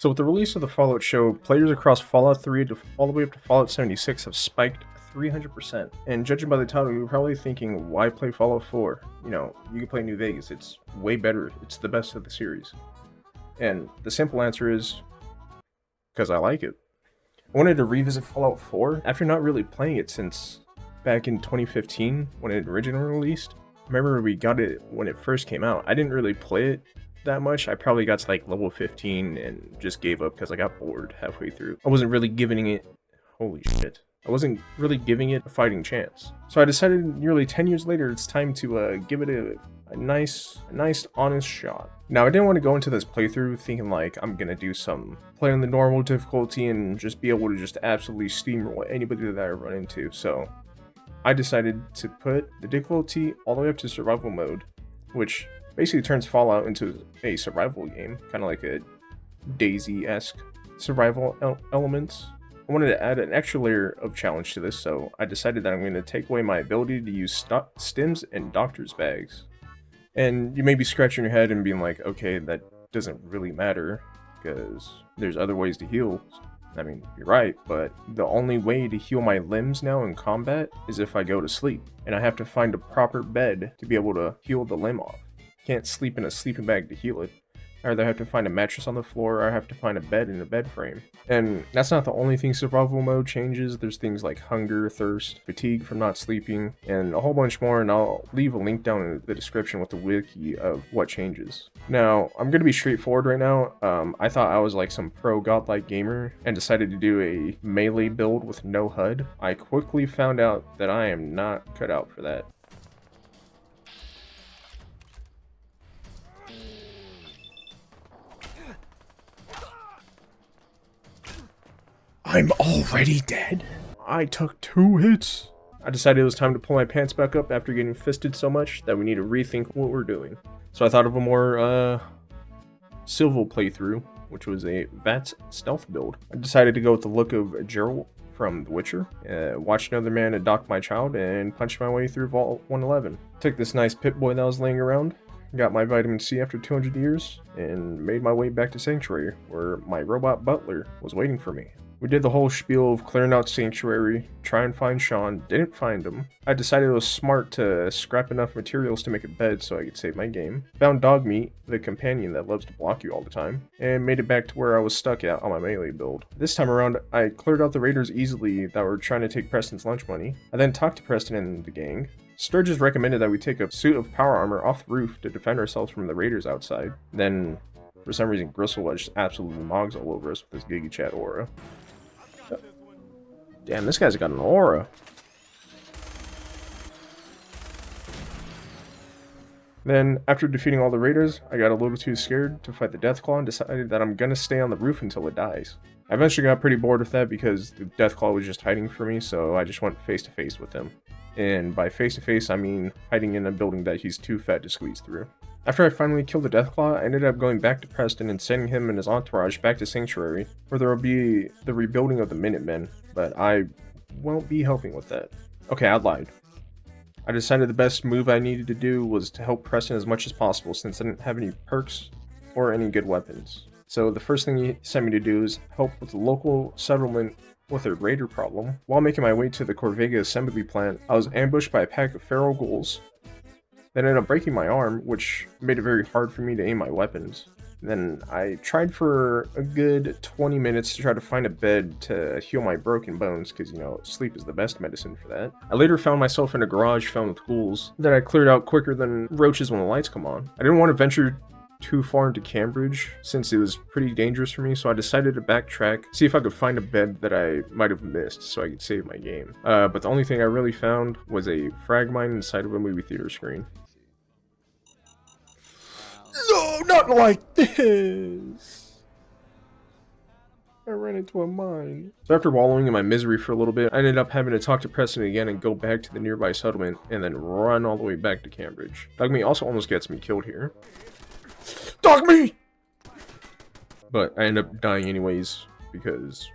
So with the release of the Fallout show, players across Fallout 3 to all the way up to Fallout 76 have spiked 300%. And judging by the title, you're probably thinking, why play Fallout 4? You know, you can play New Vegas, it's way better, it's the best of the series. And the simple answer is, because I like it. I wanted to revisit Fallout 4 after not really playing it since back in 2015 when it originally released. I remember we got it when it first came out. I didn't really play it that much. I probably got to like level 15 and just gave up because I got bored halfway through. I wasn't really giving it, holy shit. I wasn't really giving it a fighting chance. So I decided nearly 10 years later it's time to give it a nice honest shot. Now I didn't want to go into this playthrough thinking like I'm gonna do some play on the normal difficulty and just be able to just absolutely steamroll anybody that I run into. So I decided to put the difficulty all the way up to survival mode, which basically turns Fallout into a survival game, kind of like a Daisy-esque survival elements. I wanted to add an extra layer of challenge to this, so I decided that I'm going to take away my ability to use stims and doctor's bags. And you may be scratching your head and being like, okay, that doesn't really matter, because there's other ways to heal. I mean, you're right, but the only way to heal my limbs now in combat is if I go to sleep, and I have to find a proper bed to be able to heal the limb off. Can't sleep in a sleeping bag to heal it. I either have to find a mattress on the floor or I have to find a bed in a bed frame. And that's not the only thing survival mode changes. There's things like hunger, thirst, fatigue from not sleeping, and a whole bunch more, and I'll leave a link down in the description with the wiki of what changes. Now, I'm going to be straightforward right now. I thought I was like some pro godlike gamer and decided to do a melee build with no HUD. I quickly found out that I am not cut out for that. I'm already dead. I took 2 hits. I decided it was time to pull my pants back up after getting fisted so much that we need to rethink what we're doing. So I thought of a more civil playthrough, which was a VATS stealth build. I decided to go with the look of Geralt from The Witcher, watched another man adopt my child, and punched my way through Vault 111. Took this nice Pip-Boy that was laying around, got my vitamin C after 200 years, and made my way back to Sanctuary, where my robot butler was waiting for me. We did the whole spiel of clearing out Sanctuary, try and find Sean, didn't find him. I decided it was smart to scrap enough materials to make a bed so I could save my game. Found Dogmeat, the companion that loves to block you all the time, and made it back to where I was stuck at on my melee build. This time around, I cleared out the raiders easily that were trying to take Preston's lunch money. I then talked to Preston and the gang. Sturgis recommended that we take a suit of power armor off the roof to defend ourselves from the raiders outside. Then, for some reason, Gristle just absolutely mogs all over us with his Giga Chat aura. Damn, this guy's got an aura. Then, after defeating all the raiders, I got a little too scared to fight the Deathclaw and decided that I'm gonna stay on the roof until it dies. I eventually got pretty bored with that because the Deathclaw was just hiding for me, so I just went face to face with him. And by face to face, I mean hiding in a building that he's too fat to squeeze through. After I finally killed the Deathclaw, I ended up going back to Preston and sending him and his entourage back to Sanctuary, where there will be the rebuilding of the Minutemen, but I won't be helping with that. Okay, I lied. I decided the best move I needed to do was to help Preston as much as possible since I didn't have any perks or any good weapons. So the first thing he sent me to do is help with the local settlement with their raider problem. While making my way to the Corvega assembly plant, I was ambushed by a pack of feral ghouls. That ended up breaking my arm, which made it very hard for me to aim my weapons. Then I tried for a good 20 minutes to try to find a bed to heal my broken bones, because, you know, sleep is the best medicine for that. I later found myself in a garage filled with ghouls that I cleared out quicker than roaches when the lights come on. I didn't want to venture too far into Cambridge since it was pretty dangerous for me, so I decided to backtrack, see if I could find a bed that I might have missed so I could save my game. But the only thing I really found was a frag mine inside of a movie theater screen. No, not like this! I ran into a mine. So after wallowing in my misery for a little bit, I ended up having to talk to Preston again and go back to the nearby settlement and then run all the way back to Cambridge. Dogmeat also almost gets me killed here. Dogmeat! But I ended up dying anyways because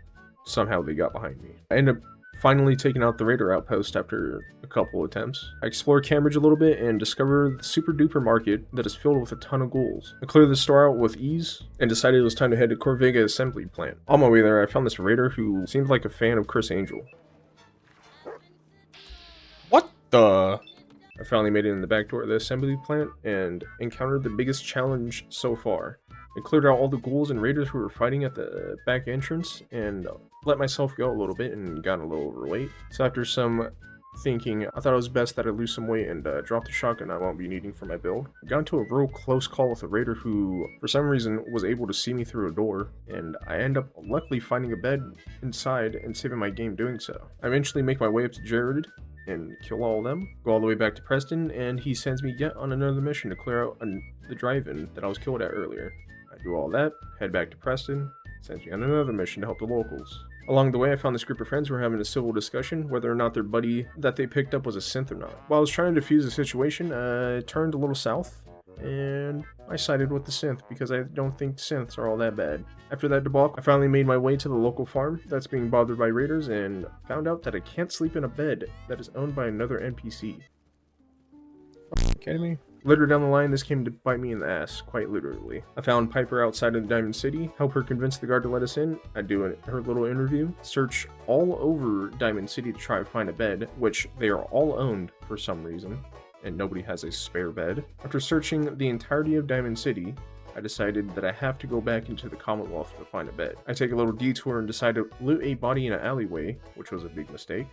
somehow they got behind me. I ended up finally taking out the raider outpost after a couple attempts. I explore Cambridge a little bit and discover the super duper market that is filled with a ton of ghouls. I cleared the store out with ease and decided it was time to head to Corvega assembly plant. On my way there, I found this raider who seemed like a fan of Chris Angel. What the? I finally made it in the back door of the assembly plant and encountered the biggest challenge so far. I cleared out all the ghouls and raiders who were fighting at the back entrance and let myself go a little bit and got a little overweight. So after some thinking, I thought it was best that I lose some weight and drop the shotgun I won't be needing for my build. I got into a real close call with a raider who, for some reason, was able to see me through a door, and I end up luckily finding a bed inside and saving my game doing so. I eventually make my way up to Jared and kill all of them, go all the way back to Preston, and he sends me yet on another mission to clear out the drive-in that I was killed at earlier. I do all that, head back to Preston, sends me on another mission to help the locals. Along the way, I found this group of friends who were having a civil discussion whether or not their buddy that they picked up was a synth or not. While I was trying to defuse the situation, I turned a little south, and I sided with the synth because I don't think synths are all that bad. After that debacle, I finally made my way to the local farm that's being bothered by raiders and found out that I can't sleep in a bed that is owned by another NPC. Are you kidding me? Later down the line, this came to bite me in the ass, quite literally. I found Piper outside of the Diamond City, help her convince the guard to let us in. I do her little interview, search all over Diamond City to try to find a bed, which they are all owned for some reason, and nobody has a spare bed. After searching the entirety of Diamond City, I decided that I have to go back into the Commonwealth to find a bed. I take a little detour and decide to loot a body in an alleyway, which was a big mistake,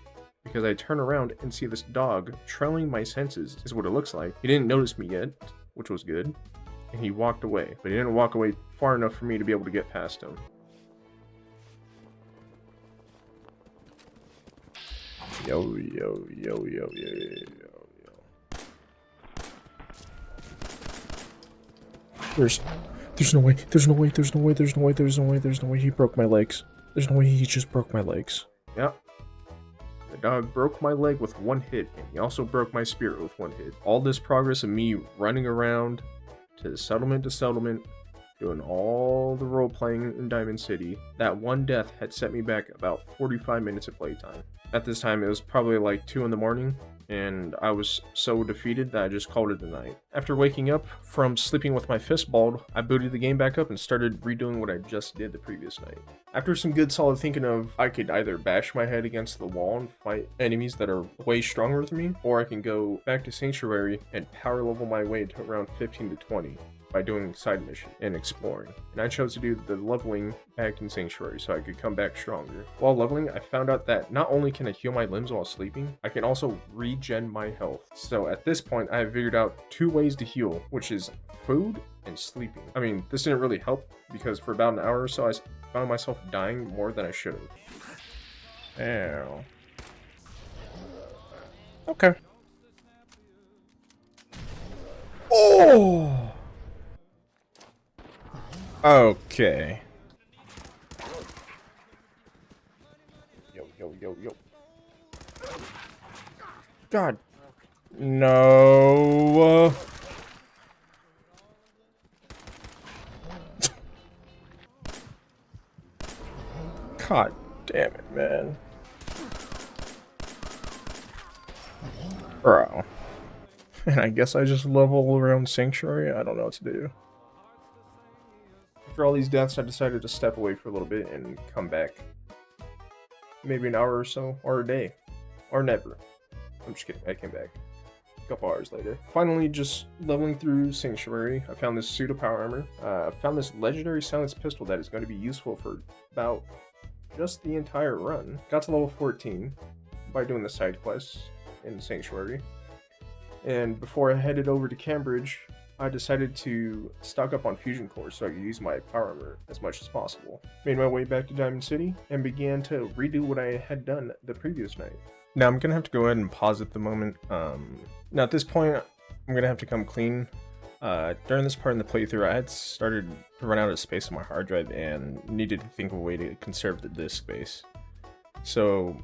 because I turn around and see this dog trailing my senses, is what it looks like. He didn't notice me yet, which was good, and he walked away, but he didn't walk away far enough for me to be able to get past him. Yo, yo, yo, yo, yo, yo, yo. There's no way, he broke my legs. There's no way he just broke my legs. Yep. The dog broke my leg with one hit, and he also broke my spirit with one hit. All this progress of me running around to settlement, doing all the role-playing in Diamond City, that one death had set me back about 45 minutes of playtime. At this time, it was probably like 2 in the morning, and I was so defeated that I just called it a night. After waking up from sleeping with my fist balled, I booted the game back up and started redoing what I just did the previous night. After some good solid thinking of, I could either bash my head against the wall and fight enemies that are way stronger than me, or I can go back to Sanctuary and power level my way to around 15 to 20. By doing side mission and exploring. And I chose to do the leveling back in Sanctuary so I could come back stronger. While leveling, I found out that not only can I heal my limbs while sleeping, I can also regen my health. So at this point, I have figured out 2 ways to heal, which is food and sleeping. I mean, this didn't really help because for about an hour or so, I found myself dying more than I should have. Ow. Okay. Oh! Okay. Yo. God. No. God damn it, man. Bro. And I guess I just level around Sanctuary? I don't know what to do. After all these deaths, I decided to step away for a little bit and come back. Maybe an hour or so, or a day, or never. I'm just kidding, I came back a couple hours later. Finally, just leveling through Sanctuary, I found this suit of power armor. I found this legendary silenced pistol that is going to be useful for about just the entire run. Got to level 14 by doing the side quests in Sanctuary. And before I headed over to Cambridge, I decided to stock up on fusion cores so I could use my power armor as much as possible. Made my way back to Diamond City and began to redo what I had done the previous night. Now I'm gonna have to go ahead and pause at the moment. Now at this point, I'm gonna have to come clean. During this part in the playthrough, I had started to run out of space on my hard drive and needed to think of a way to conserve the disk space. So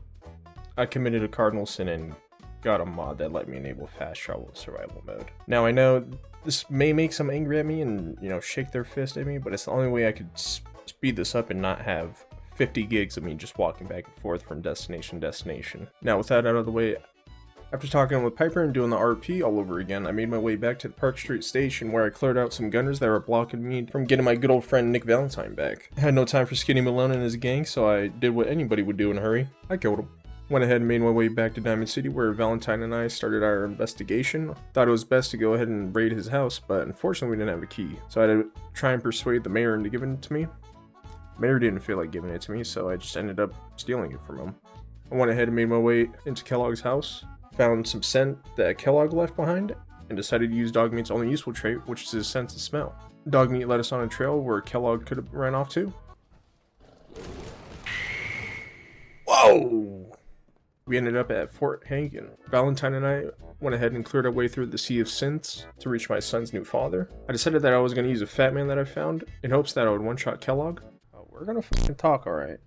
I committed a cardinal sin and got a mod that let me enable fast travel in survival mode. Now I know this may make some angry at me and, shake their fist at me, but it's the only way I could speed this up and not have 50 gigs of me just walking back and forth from destination to destination. Now, with that out of the way, after talking with Piper and doing the RP all over again, I made my way back to the Park Street station where I cleared out some gunners that were blocking me from getting my good old friend Nick Valentine back. I had no time for Skinny Malone and his gang, so I did what anybody would do in a hurry. I killed him. Went ahead and made my way back to Diamond City where Valentine and I started our investigation. Thought it was best to go ahead and raid his house, but unfortunately we didn't have a key. So I had to try and persuade the mayor into giving it to me. The mayor didn't feel like giving it to me, so I just ended up stealing it from him. I went ahead and made my way into Kellogg's house. Found some scent that Kellogg left behind, and decided to use Dogmeat's only useful trait, which is his sense of smell. Dogmeat led us on a trail where Kellogg could have ran off to. Whoa! We ended up at Fort Hagen. Valentine and I went ahead and cleared our way through the sea of synths to reach my son's new father. I decided that I was going to use a fat man that I found in hopes that I would one-shot Kellogg. Oh, we're going to fucking talk, alright.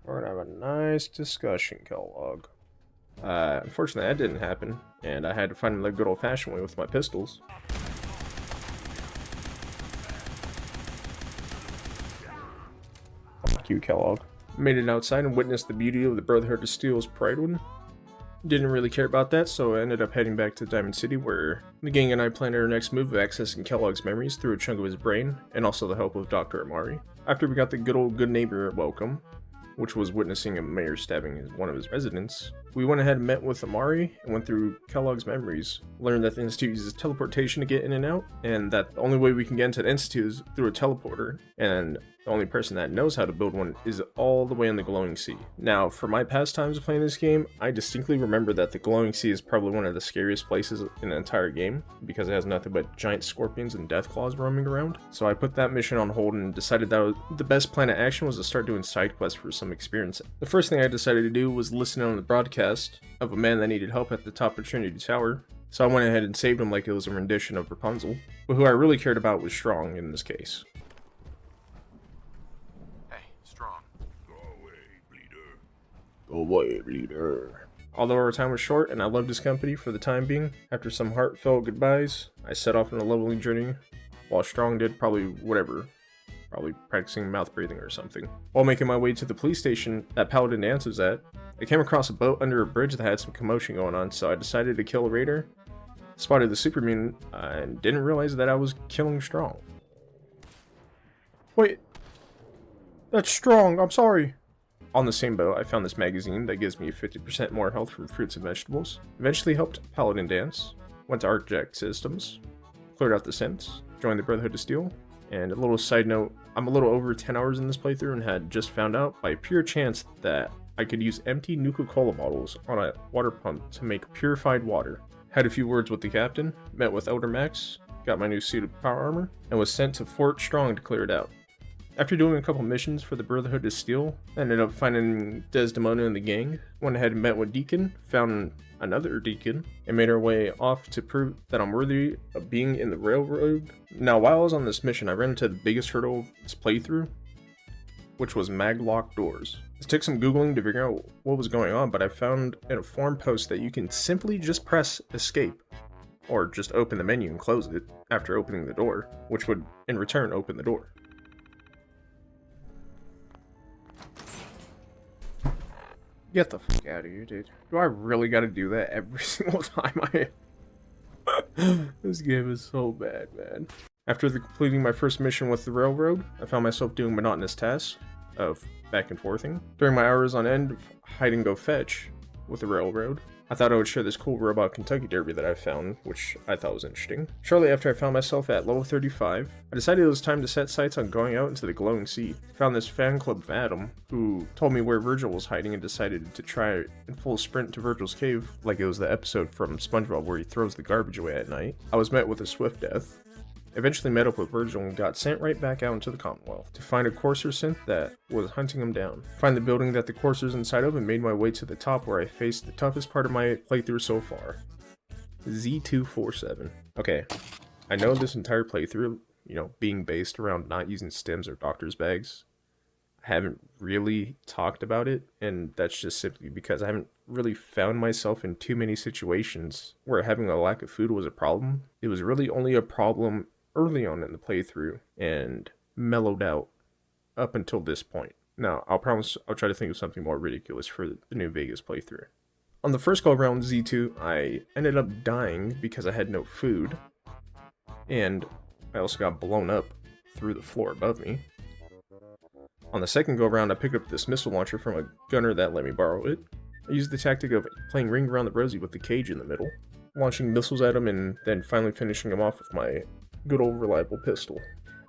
We're going to have a nice discussion, Kellogg. Unfortunately that didn't happen, and I had to find the good old-fashioned way with my pistols. Fuck you, Kellogg. Made it outside and witnessed the beauty of the Brotherhood of Steel's Pride One. Didn't really care about that, so I ended up heading back to Diamond City, where the gang and I planned our next move of accessing Kellogg's memories through a chunk of his brain, and also the help of Dr. Amari. After we got the good old good neighbor welcome, which was witnessing a mayor stabbing one of his residents, we went ahead and met with Amari and went through Kellogg's memories. Learned that the Institute uses teleportation to get in and out, and that the only way we can get into the Institute is through a teleporter, and the only person that knows how to build one is all the way in the Glowing Sea. Now, for my past times of playing this game, I distinctly remember that the Glowing Sea is probably one of the scariest places in the entire game, because it has nothing but giant scorpions and deathclaws roaming around. So I put that mission on hold and decided that the best plan of action was to start doing side quests for some experience. The first thing I decided to do was listen on the broadcast of a man that needed help at the top of Trinity Tower. So I went ahead and saved him like it was a rendition of Rapunzel. But who I really cared about was Strong in this case. Go away, bleeder. Although our time was short and I loved his company for the time being, after some heartfelt goodbyes, I set off on a leveling journey, while Strong did probably whatever. Probably practicing mouth breathing or something. While making my way to the police station that Paladin Dance was at, I came across a boat under a bridge that had some commotion going on, so I decided to kill a raider, spotted the super mutant, and didn't realize that I was killing Strong. Wait, that's Strong, I'm sorry. On the same boat, I found this magazine that gives me 50% more health from fruits and vegetables. Eventually helped Paladin Dance, went to Arcjack Systems, cleared out the synths, joined the Brotherhood of Steel, and a little side note, I'm a little over 10 hours in this playthrough and had just found out by pure chance that I could use empty Nuka-Cola bottles on a water pump to make purified water. Had a few words with the captain, met with Elder Max, got my new suit of power armor, and was sent to Fort Strong to clear it out. After doing a couple missions for the Brotherhood of Steel, I ended up finding Desdemona and the gang, went ahead and met with Deacon, found another Deacon, and made our way off to prove that I'm worthy of being in the railroad. Now, while I was on this mission, I ran into the biggest hurdle of this playthrough, which was mag-locked doors. It took some googling to figure out what was going on, but I found in a forum post that you can simply just press escape, or just open the menu and close it after opening the door, which would in return open the door. Get the fuck out of here, dude. Do I really gotta do that every single time This game is so bad, man. After completing my first mission with the railroad, I found myself doing monotonous tasks of back and forthing. During my hours on end of hide and go fetch with the railroad, I thought I would share this cool robot Kentucky Derby that I found, which I thought was interesting. Shortly after I found myself at level 35, I decided it was time to set sights on going out into the Glowing Sea. I found this fan club of Adam, who told me where Virgil was hiding and decided to try and full sprint to Virgil's cave, like it was the episode from SpongeBob where he throws the garbage away at night. I was met with a swift death. Eventually met up with Virgil and got sent right back out into the Commonwealth to find a courser synth that was hunting him down. Find the building that the courser's inside of and made my way to the top where I faced the toughest part of my playthrough so far. Z247. Okay, I know this entire playthrough, being based around not using stims or doctor's bags, I haven't really talked about it, and that's just simply because I haven't really found myself in too many situations where having a lack of food was a problem. It was really only a problem early on in the playthrough and mellowed out up until this point. Now, I'll promise I'll try to think of something more ridiculous for the New Vegas playthrough. On the first go around Z2, I ended up dying because I had no food, and I also got blown up through the floor above me. On the second go around, I picked up this missile launcher from a gunner that let me borrow it. I used the tactic of playing Ring Around the Rosie with the cage in the middle, launching missiles at him and then finally finishing him off with my good old reliable pistol.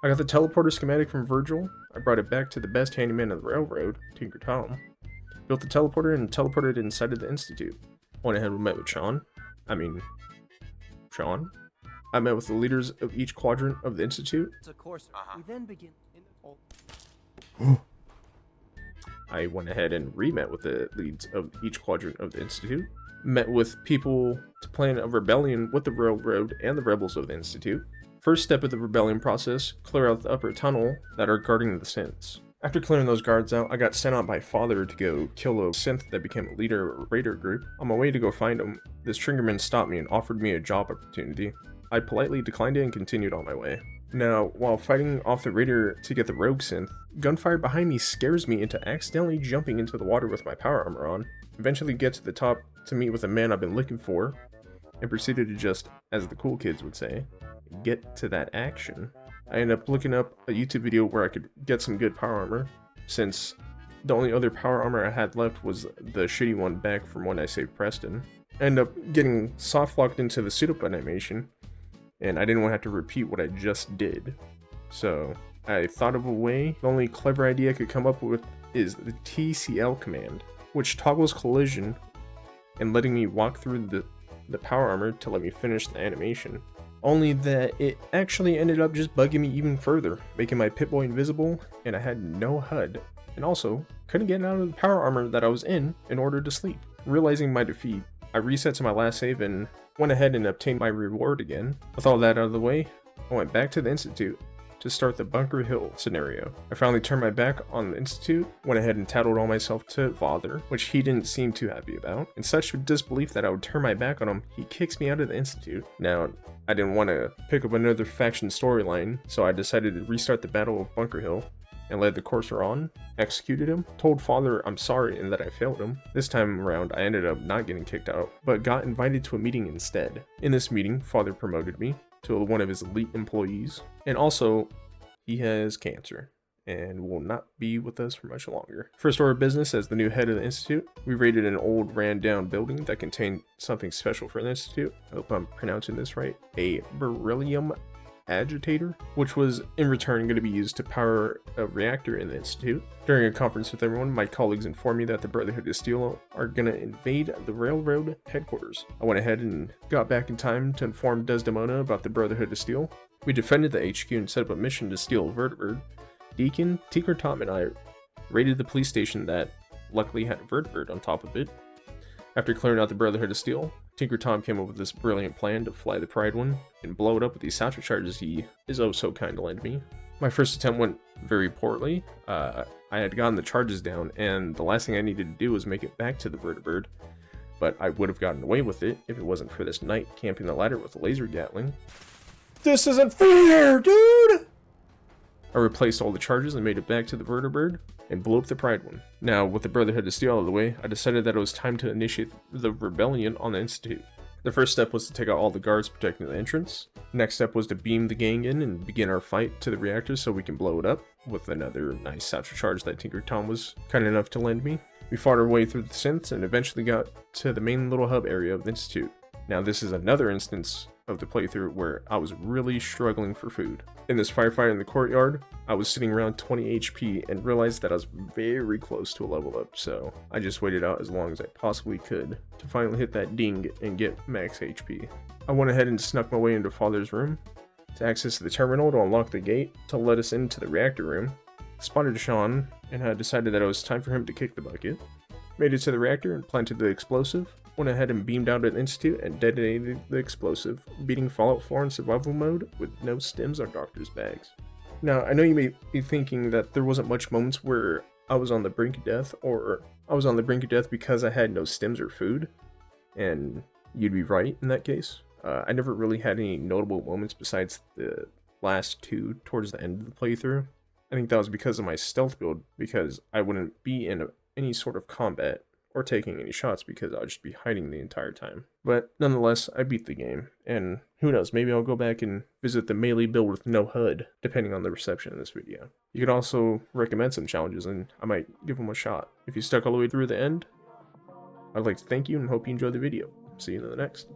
I got the teleporter schematic from Virgil. I brought it back to the best handyman of the railroad, Tinker Tom. Built the teleporter and teleported it inside of the Institute. Went ahead and met with Sean. I met with the leaders of each quadrant of the Institute. We then begin in I went ahead and re-met with the leads of each quadrant of the Institute. Met with people to plan a rebellion with the railroad and the rebels of the Institute. First step of the rebellion process, clear out the upper tunnel that are guarding the synths. After clearing those guards out, I got sent out by Father to go kill a synth that became a leader of a raider group. On my way to go find him, this triggerman stopped me and offered me a job opportunity. I politely declined it and continued on my way. Now, while fighting off the raider to get the rogue synth, gunfire behind me scares me into accidentally jumping into the water with my power armor on. Eventually get to the top to meet with a man I've been looking for, and proceeded to just, as the cool kids would say, get to that action. I ended up looking up a YouTube video where I could get some good power armor, since the only other power armor I had left was the shitty one back from when I saved Preston. I ended up getting soft locked into the suit up animation, and I didn't want to have to repeat what I just did. So I thought of a way. The only clever idea I could come up with is the TCL command, which toggles collision and letting me walk through the power armor to let me finish the animation. Only that it actually ended up just bugging me even further, making my Pip-Boy invisible, and I had no HUD, and also couldn't get out of the power armor that I was in order to sleep. Realizing my defeat, I reset to my last save and went ahead and obtained my reward again. With all that out of the way, I went back to the Institute to start the Bunker Hill scenario. I finally turned my back on the Institute, went ahead and tattled all myself to Father, which he didn't seem too happy about. In such disbelief that I would turn my back on him, he kicks me out of the Institute. Now, I didn't want to pick up another faction storyline, so I decided to restart the Battle of Bunker Hill and led the courser on, executed him, told Father I'm sorry and that I failed him. This time around, I ended up not getting kicked out, but got invited to a meeting instead. In this meeting, Father promoted me to one of his elite employees, and also, he has cancer and will not be with us for much longer. First order of business as the new head of the Institute, we raided an old ran down building that contained something special for the Institute. I hope I'm pronouncing this right. A beryllium agitator, which was in return going to be used to power a reactor in the Institute. During a conference with everyone, my colleagues informed me that the Brotherhood of Steel are going to invade the railroad headquarters. I went ahead and got back in time to inform Desdemona about the Brotherhood of Steel. We defended the HQ and set up a mission to steal a vertibird. Deacon, Tinker Tom, and I raided the police station that luckily had a vertibird on top of it. After clearing out the Brotherhood of Steel, Tinker Tom came up with this brilliant plan to fly the Pride one and blow it up with these satchel charges he is oh so kind to lend me. My first attempt went very poorly. I had gotten the charges down, and the last thing I needed to do was make it back to the vertibird, but I would have gotten away with it if it wasn't for this knight camping the ladder with a laser gatling. This isn't fair, dude! I replaced all the charges and made it back to the vertibird and blew up the Pride one. Now, with the Brotherhood of Steel out of the way, I decided that it was time to initiate the rebellion on the Institute. The first step was to take out all the guards protecting the entrance. Next step was to beam the gang in and begin our fight to the reactor so we can blow it up with another nice satchel charge that Tinker Tom was kind enough to lend me. We fought our way through the synths and eventually got to the main little hub area of the Institute. Now, this is another instance of the playthrough where I was really struggling for food. In this firefight in the courtyard, I was sitting around 20 HP and realized that I was very close to a level up, so I just waited out as long as I possibly could to finally hit that ding and get max HP. I went ahead and snuck my way into Father's room to access the terminal to unlock the gate to let us into the reactor room. Spotted Sean and had decided that it was time for him to kick the bucket. Made it to the reactor and planted the explosive. Went ahead and beamed out at the Institute and detonated the explosive, beating Fallout 4 in survival mode with no stims or doctor's bags. Now, I know you may be thinking that there wasn't much moments where I was on the brink of death, or I was on the brink of death because I had no stims or food, and you'd be right in that case. I never really had any notable moments besides the last two towards the end of the playthrough. I think that was because of my stealth build, because I wouldn't be in any sort of combat or taking any shots because I'll just be hiding the entire time. But nonetheless, I beat the game, and who knows, maybe I'll go back and visit the melee build with no HUD, depending on the reception of this video. You could also recommend some challenges, and I might give them a shot. If you stuck all the way through the end, I'd like to thank you and hope you enjoyed the video. See you in the next.